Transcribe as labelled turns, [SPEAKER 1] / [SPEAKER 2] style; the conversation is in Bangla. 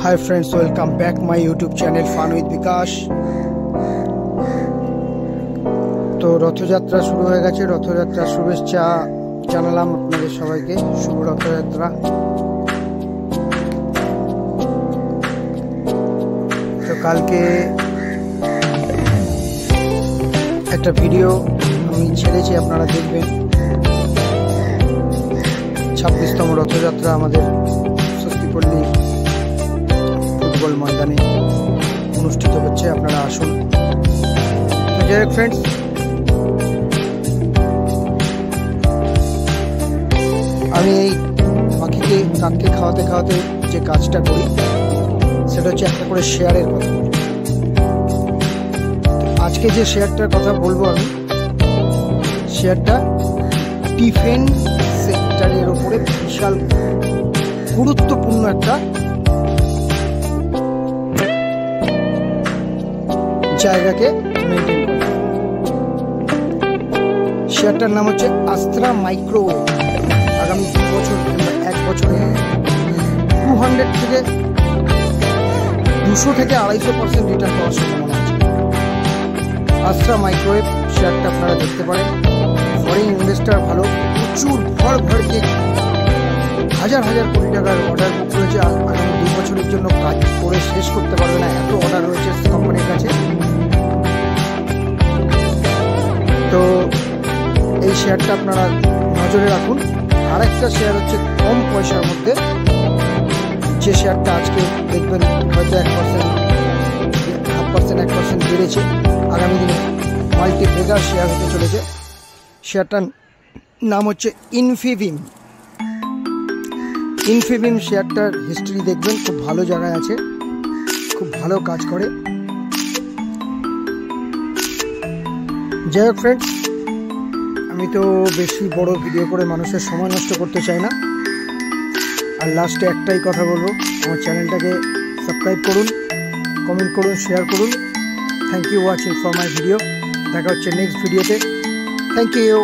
[SPEAKER 1] Hi friends, welcome back my YouTube channel Fun with Bikash। তো রথযাত্রা শুরু হয়ে গেছে, রথযাত্রার শুভেচ্ছা জানালাম আপনাদের সবাইকে। শুভ রথযাত্রা। তো কালকে একটা ভিডিও আমি ছেড়েছি, আপনারা দেখবেন। 26তম রথযাত্রা আমাদের স্বস্তিপল্লী ফুটবল ময়দানে অনুষ্ঠিত হচ্ছে, আপনারা আসুন। যাই হোক ফ্রেন্ডস, আমি এই পাখিকে কাককে খাওয়াতে খাওয়াতে যে কাজটা করি সেটা হচ্ছে একটা করে শেয়ারের কথা। আজকে যে শেয়ারটার কথা বলবো আমি, শেয়ারটা ডিফেন্স সেক্টরের উপরে বিশাল গুরুত্বপূর্ণ একটা জায়গাকে মেনটেন করে। শেয়ারটার নাম হচ্ছে আস্ত্রা মাইক্রোওয়েভ। আগামী 2 বছর কিংবা 1 বছরে 200 থেকে 250% রিটার্ন পাওয়ার সম্ভাবনা আছে। আস্ত্রা মাইক্রোওয়েভ শেয়ারটা আপনারা দেখতে পারেন। ফরেন ইনভেস্টার ভালো, প্রচুর ভরকে হাজার কোটি টাকার অর্ডার বুক রয়েছে। আগামী 2 বছরের জন্য কাজ করে শেষ করতে পারবে না, এত অর্ডার রয়েছে কোম্পানির কাছে। তো এই শেয়ারটা আপনারা নজরে রাখুন। আর একটা শেয়ার হচ্ছে কম পয়সার মধ্যে, যে শেয়ারটা আজকে দেখবেন হয়তো 1% বেড়েছে, আগামী দিনে মাল্টি মেগা শেয়ার হতে চলেছে। শেয়ারটার নাম হচ্ছে ইনফিবিম। শেয়ারটার হিস্ট্রি দেখবেন, খুব ভালো জায়গায় আছে, খুব ভালো কাজ করে। যাই হোক ফ্রেন্ডস, আমি তো বেশি বড় ভিডিও করে মানুষের সময় নষ্ট করতে চাই না। আর লাস্টে একটাই কথা বলবো, আমার চ্যানেলটাকে সাবস্ক্রাইব করুন, কমেন্ট করুন, শেয়ার করুন। Thank you watching for my video. দেখা হচ্ছে নেক্সট ভিডিওতে। Thank you.